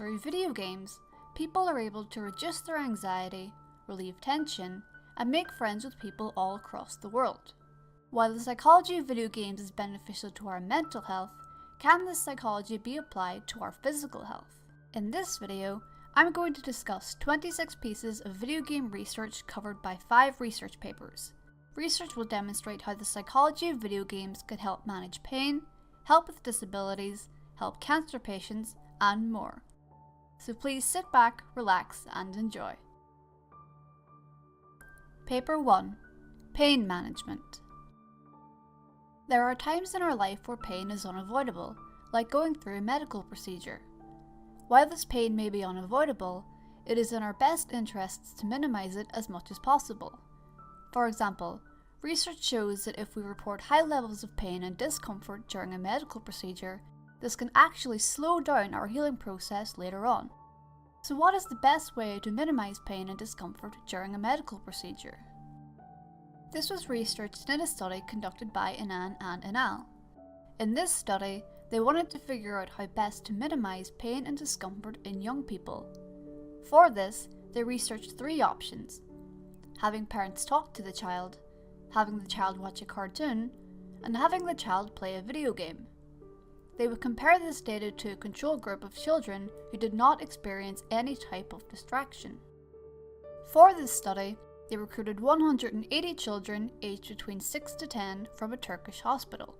Through video games, people are able to reduce their anxiety, relieve tension, and make friends with people all across the world. While the psychology of video games is beneficial to our mental health, can this psychology be applied to our physical health? In this video, I'm going to discuss 26 pieces of video game research covered by 5 research papers. Research will demonstrate how the psychology of video games can help manage pain, help with disabilities, help cancer patients, and more. So please sit back, relax, and enjoy. Paper 1. Pain Management. There are times in our life where pain is unavoidable, like going through a medical procedure. While this pain may be unavoidable, it is in our best interests to minimize it as much as possible. For example, research shows that if we report high levels of pain and discomfort during a medical procedure, this can actually slow down our healing process later on. So what is the best way to minimize pain and discomfort during a medical procedure? This was researched in a study conducted by Anand and al. In this study, they wanted to figure out how best to minimize pain and discomfort in young people. For this, they researched 3 options: having parents talk to the child, having the child watch a cartoon, and having the child play a video game. They would compare this data to a control group of children who did not experience any type of distraction. For this study, they recruited 180 children aged between 6 to 10 from a Turkish hospital.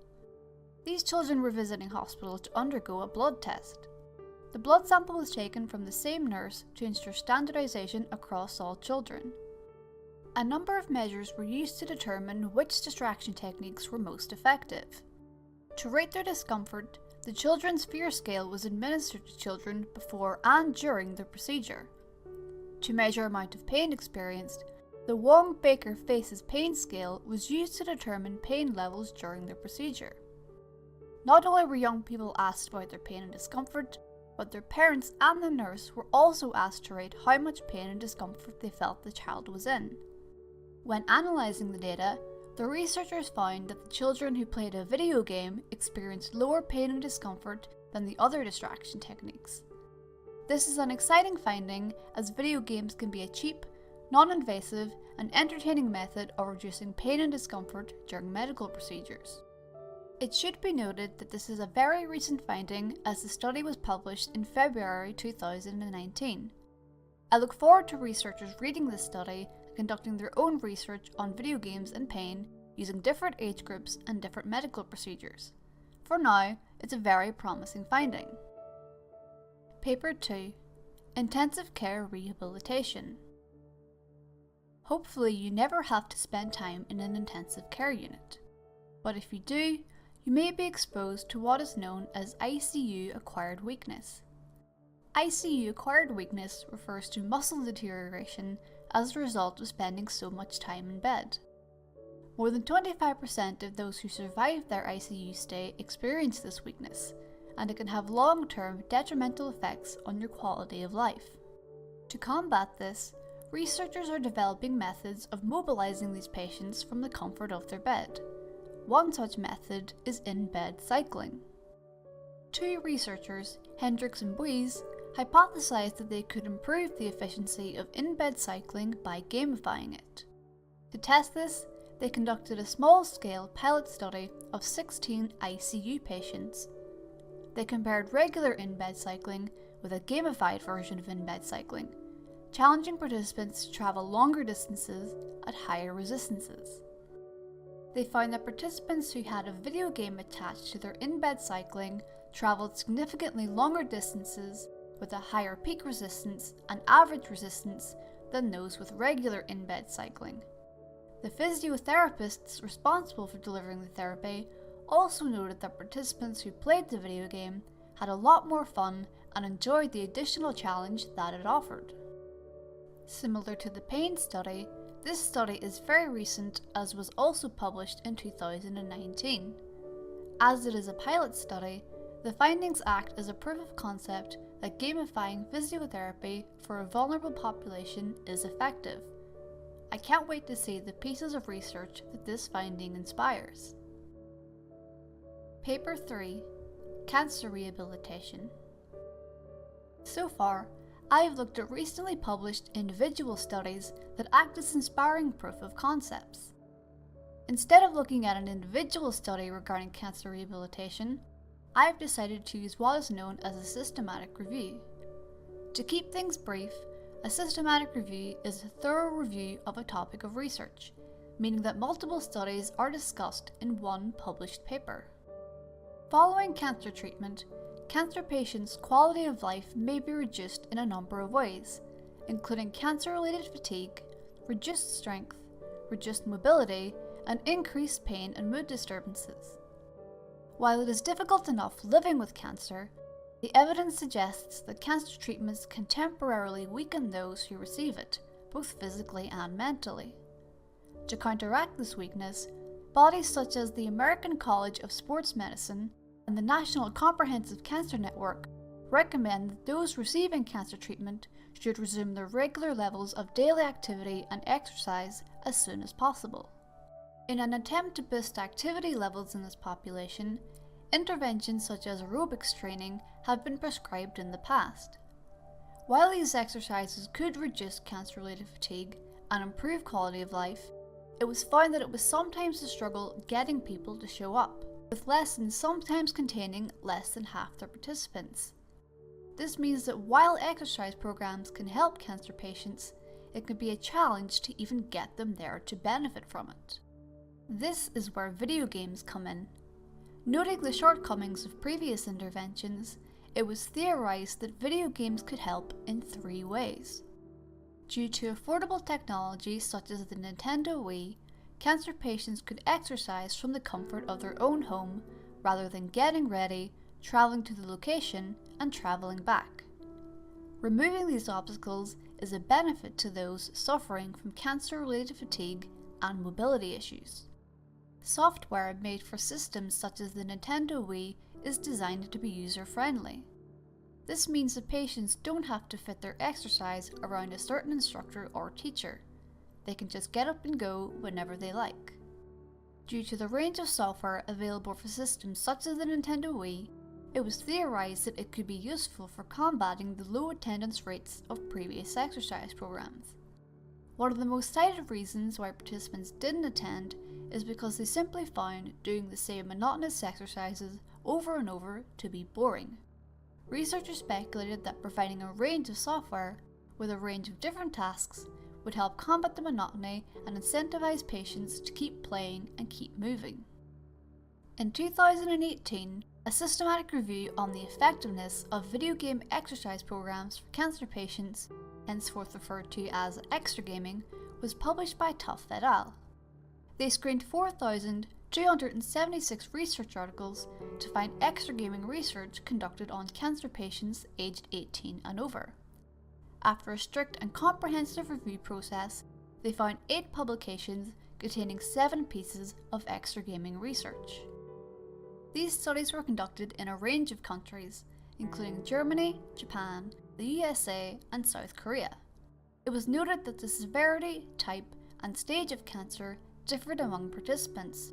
These children were visiting hospitals to undergo a blood test. The blood sample was taken from the same nurse to ensure standardization across all children. A number of measures were used to determine which distraction techniques were most effective. To rate their discomfort, the children's fear scale was administered to children before and during the procedure. To measure amount of pain experienced, the Wong-Baker Faces Pain Scale was used to determine pain levels during the procedure. Not only were young people asked about their pain and discomfort, but their parents and the nurse were also asked to rate how much pain and discomfort they felt the child was in. When analysing the data, the researchers found that the children who played a video game experienced lower pain and discomfort than the other distraction techniques. This is an exciting finding, as video games can be a cheap, non-invasive, and entertaining method of reducing pain and discomfort during medical procedures. It should be noted that this is a very recent finding, as the study was published in February 2019. I look forward to researchers reading this study and conducting their own research on video games and pain using different age groups and different medical procedures. For now, it's a very promising finding. Paper 2. Intensive Care Rehabilitation. Hopefully you never have to spend time in an intensive care unit. But if you do, you may be exposed to what is known as ICU acquired weakness. ICU acquired weakness refers to muscle deterioration as a result of spending so much time in bed. More than 25% of those who survive their ICU stay experience this weakness, and it can have long-term detrimental effects on your quality of life. To combat this, researchers are developing methods of mobilizing these patients from the comfort of their bed. One such method is in-bed cycling. 2 researchers, Hendricks and Buys, hypothesized that they could improve the efficiency of in-bed cycling by gamifying it. To test this, they conducted a small-scale pilot study of 16 ICU patients. They compared regular in-bed cycling with a gamified version of in-bed cycling, challenging participants to travel longer distances at higher resistances. They found that participants who had a video game attached to their in-bed cycling traveled significantly longer distances with a higher peak resistance and average resistance than those with regular in-bed cycling. The physiotherapists responsible for delivering the therapy also noted that participants who played the video game had a lot more fun and enjoyed the additional challenge that it offered. Similar to the pain study, this study is very recent, as was also published in 2019. As it is a pilot study, the findings act as a proof of concept that gamifying physiotherapy for a vulnerable population is effective. I can't wait to see the pieces of research that this finding inspires. Paper 3. Cancer Rehabilitation. So far, I have looked at recently published individual studies that act as inspiring proof of concepts. Instead of looking at an individual study regarding cancer rehabilitation, I have decided to use what is known as a systematic review. To keep things brief, a systematic review is a thorough review of a topic of research, meaning that multiple studies are discussed in one published paper. Following cancer treatment, cancer patients' quality of life may be reduced in a number of ways, including cancer-related fatigue, reduced strength, reduced mobility, and increased pain and mood disturbances. While it is difficult enough living with cancer, the evidence suggests that cancer treatments can temporarily weaken those who receive it, both physically and mentally. To counteract this weakness, bodies such as the American College of Sports Medicine and the National Comprehensive Cancer Network recommend that those receiving cancer treatment should resume their regular levels of daily activity and exercise as soon as possible. In an attempt to boost activity levels in this population, interventions such as aerobics training have been prescribed in the past. While these exercises could reduce cancer-related fatigue and improve quality of life, it was found that it was sometimes a struggle getting people to show up, with lessons sometimes containing less than half their participants. This means that while exercise programs can help cancer patients, it can be a challenge to even get them there to benefit from it. This is where video games come in. Noting the shortcomings of previous interventions, it was theorized that video games could help in 3 ways. Due to affordable technology such as the Nintendo Wii, cancer patients could exercise from the comfort of their own home rather than getting ready, traveling to the location, and traveling back. Removing these obstacles is a benefit to those suffering from cancer-related fatigue and mobility issues. Software made for systems such as the Nintendo Wii is designed to be user-friendly. This means that patients don't have to fit their exercise around a certain instructor or teacher. They can just get up and go whenever they like. Due to the range of software available for systems such as the Nintendo Wii, it was theorized that it could be useful for combating the low attendance rates of previous exercise programs. One of the most cited reasons why participants didn't attend is because they simply found doing the same monotonous exercises over and over to be boring. Researchers speculated that providing a range of software with a range of different tasks would help combat the monotony and incentivize patients to keep playing and keep moving. In 2018, a systematic review on the effectiveness of video game exercise programs for cancer patients, henceforth referred to as extra gaming, was published by Tufts et al. They screened 4,276 research articles to find extra gaming research conducted on cancer patients aged 18 and over. After a strict and comprehensive review process, they found 8 publications containing 7 pieces of extra gaming research. These studies were conducted in a range of countries, including Germany, Japan, the USA, and South Korea. It was noted that the severity, type, and stage of cancer differed among participants.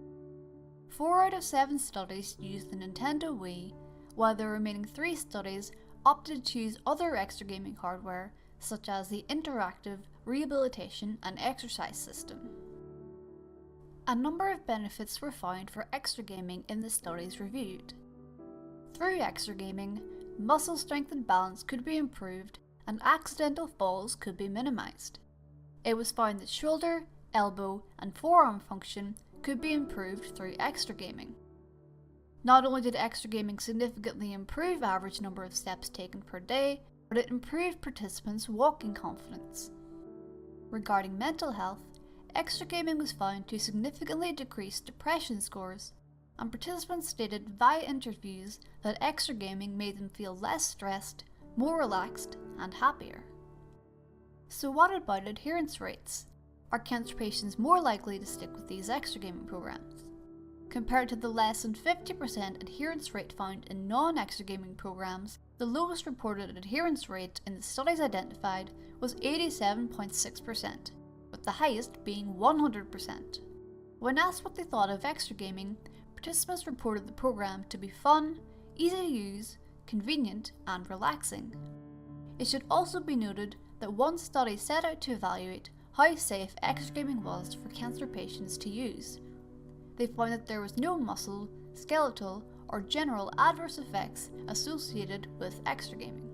4 out of 7 studies used the Nintendo Wii, while the remaining 3 studies opted to use other extra gaming hardware, such as the interactive Rehabilitation and exercise system. A number of benefits were found for extra gaming in the studies reviewed. Through extra gaming, muscle strength and balance could be improved and accidental falls could be minimized. It was found that shoulder, elbow, and forearm function could be improved through extra gaming. Not only did extra gaming significantly improve average number of steps taken per day, but it improved participants' walking confidence. Regarding mental health, extra gaming was found to significantly decrease depression scores, and participants stated via interviews that extra gaming made them feel less stressed, more relaxed, and happier. So what about adherence rates? Are cancer patients more likely to stick with these extra gaming programs? Compared to the less than 50% adherence rate found in non-extra gaming programs, the lowest reported adherence rate in the studies identified was 87.6%, with the highest being 100%. When asked what they thought of extra gaming, participants reported the program to be fun, easy to use, convenient, and relaxing. It should also be noted that one study set out to evaluate how safe exergaming was for cancer patients to use. They found that there was no muscle, skeletal, or general adverse effects associated with exergaming.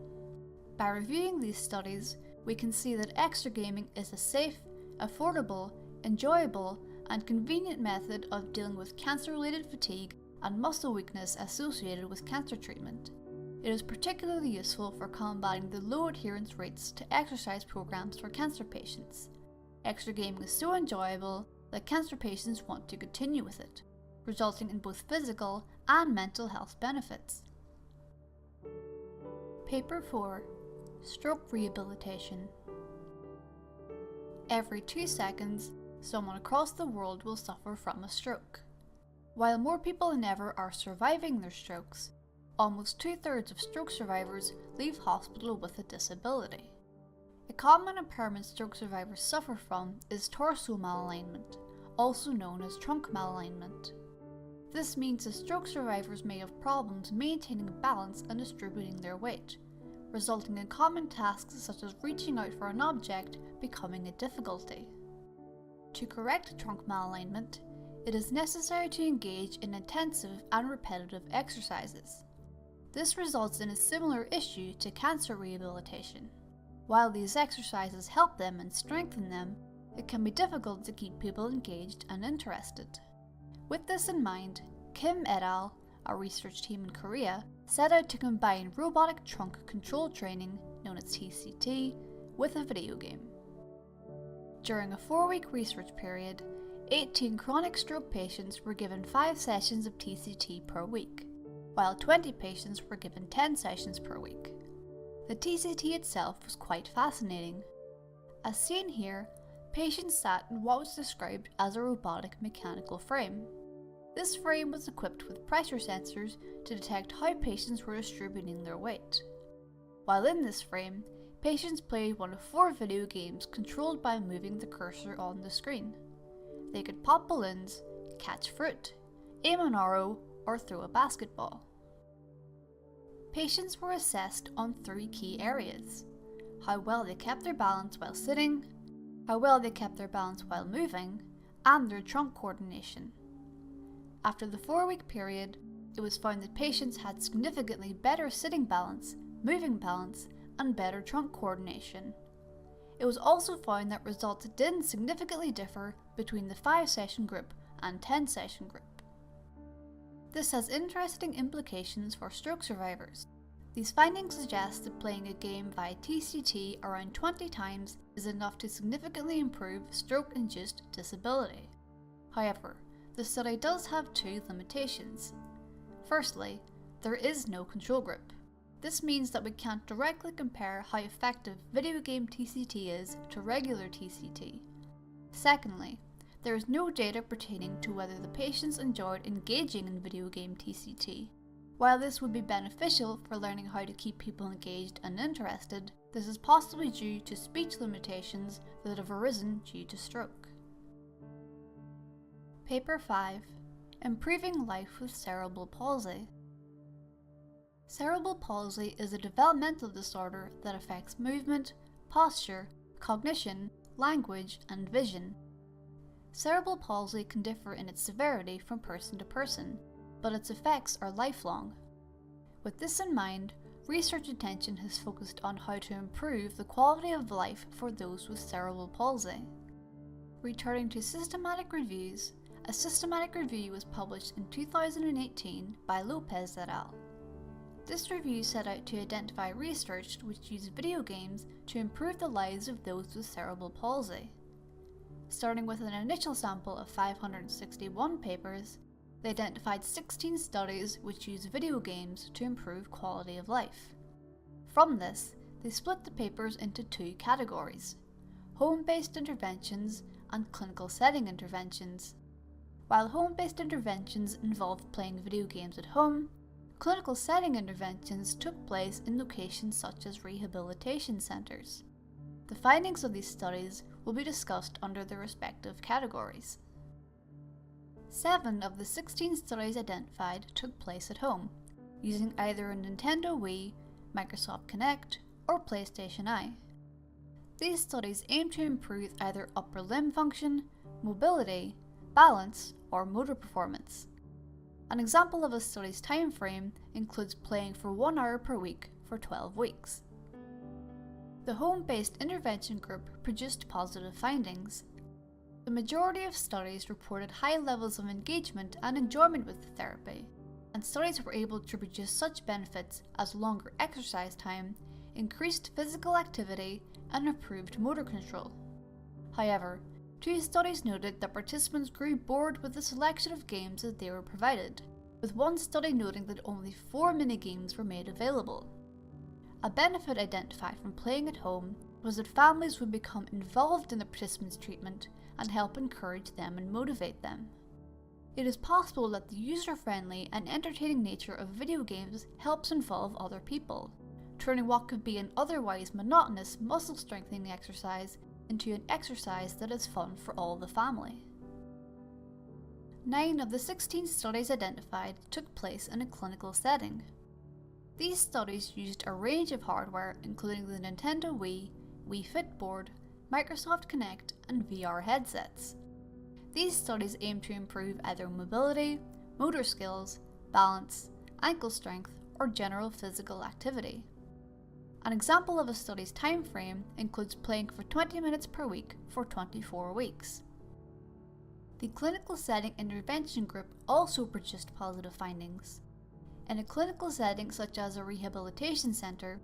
By reviewing these studies, we can see that exergaming is a safe, affordable, enjoyable, and convenient method of dealing with cancer-related fatigue and muscle weakness associated with cancer treatment. It is particularly useful for combating the low adherence rates to exercise programs for cancer patients. Exergaming is so enjoyable that cancer patients want to continue with it, resulting in both physical and mental health benefits. Paper 4. Stroke Rehabilitation. Every 2 seconds, someone across the world will suffer from a stroke. While more people than ever are surviving their strokes, almost 2/3 of stroke survivors leave hospital with a disability. A common impairment stroke survivors suffer from is torso malalignment, also known as trunk malalignment. This means that stroke survivors may have problems maintaining balance and distributing their weight, resulting in common tasks such as reaching out for an object becoming a difficulty. To correct trunk malalignment, it is necessary to engage in intensive and repetitive exercises. This results in a similar issue to cancer rehabilitation. While these exercises help them and strengthen them, it can be difficult to keep people engaged and interested. With this in mind, Kim et al., a research team in Korea, set out to combine robotic trunk control training, known as TCT, with a video game. During a 4-week research period, 18 chronic stroke patients were given 5 sessions of TCT per week, while 20 patients were given 10 sessions per week. The TCT itself was quite fascinating. As seen here, patients sat in what was described as a robotic mechanical frame. This frame was equipped with pressure sensors to detect how patients were distributing their weight. While in this frame, patients played one of 4 video games controlled by moving the cursor on the screen. They could pop balloons, catch fruit, aim an arrow, or throw a basketball. Patients were assessed on 3 key areas: how well they kept their balance while sitting, how well they kept their balance while moving, and their trunk coordination. After the 4-week period, it was found that patients had significantly better sitting balance, moving balance, and better trunk coordination. It was also found that results didn't significantly differ between the 5-session group and 10-session group. This has interesting implications for stroke survivors. These findings suggest that playing a game via TCT around 20 times is enough to significantly improve stroke-induced disability. However, the study does have 2 limitations. Firstly, there is no control group. This means that we can't directly compare how effective video game TCT is to regular TCT. Secondly, there is no data pertaining to whether the patients enjoyed engaging in video game TCT. While this would be beneficial for learning how to keep people engaged and interested, this is possibly due to speech limitations that have arisen due to stroke. Paper 5. Improving Life with Cerebral Palsy. Cerebral palsy is a developmental disorder that affects movement, posture, cognition, language, and vision. Cerebral palsy can differ in its severity from person to person, but its effects are lifelong. With this in mind, research attention has focused on how to improve the quality of life for those with cerebral palsy. Returning to systematic reviews, a systematic review was published in 2018 by Lopez et al. This review set out to identify research which used video games to improve the lives of those with cerebral palsy. Starting with an initial sample of 561 papers, they identified 16 studies which use video games to improve quality of life. From this, they split the papers into 2 categories: home-based interventions and clinical setting interventions. While home-based interventions involved playing video games at home, clinical setting interventions took place in locations such as rehabilitation centres. The findings of these studies will be discussed under their respective categories. 7 of the 16 studies identified took place at home, using either a Nintendo Wii, Microsoft Kinect, or PlayStation Eye. These studies aim to improve either upper limb function, mobility, balance, or motor performance. An example of a study's time frame includes playing for 1 hour per week for 12 weeks. The home-based intervention group produced positive findings. The majority of studies reported high levels of engagement and enjoyment with the therapy, and studies were able to produce such benefits as longer exercise time, increased physical activity, and improved motor control. However, 2 studies noted that participants grew bored with the selection of games that they were provided, with one study noting that only 4 minigames were made available. A benefit identified from playing at home was that families would become involved in the participants' treatment and help encourage them and motivate them. It is possible that the user-friendly and entertaining nature of video games helps involve other people, turning what could be an otherwise monotonous muscle strengthening exercise into an exercise that is fun for all the family. 9 of the 16 studies identified took place in a clinical setting. These studies used a range of hardware including the Nintendo Wii, Wii Fit board, Microsoft Kinect, and VR headsets. These studies aim to improve either mobility, motor skills, balance, ankle strength, or general physical activity. An example of a study's time frame includes playing for 20 minutes per week for 24 weeks. The clinical setting intervention group also produced positive findings. In a clinical setting such as a rehabilitation center,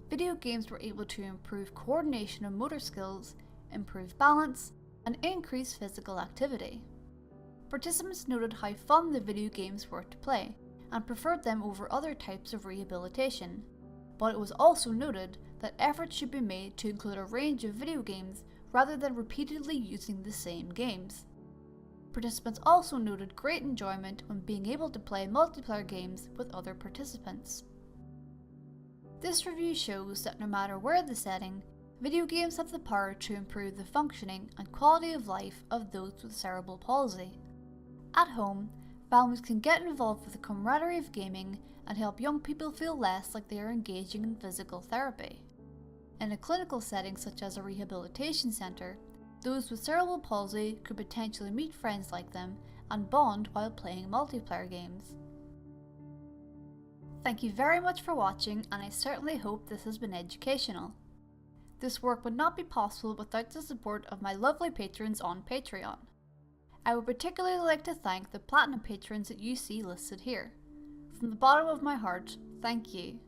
video games were able to improve coordination of motor skills, improve balance, and increase physical activity. Participants noted how fun the video games were to play and preferred them over other types of rehabilitation, but it was also noted that efforts should be made to include a range of video games rather than repeatedly using the same games. Participants also noted great enjoyment when being able to play multiplayer games with other participants. This review shows that no matter where the setting, video games have the power to improve the functioning and quality of life of those with cerebral palsy. At home, families can get involved with the camaraderie of gaming and help young people feel less like they are engaging in physical therapy. In a clinical setting such as a rehabilitation center, those with cerebral palsy could potentially meet friends like them and bond while playing multiplayer games. Thank you very much for watching, and I certainly hope this has been educational. This work would not be possible without the support of my lovely patrons on Patreon. I would particularly like to thank the Platinum patrons that you see listed here. From the bottom of my heart, thank you.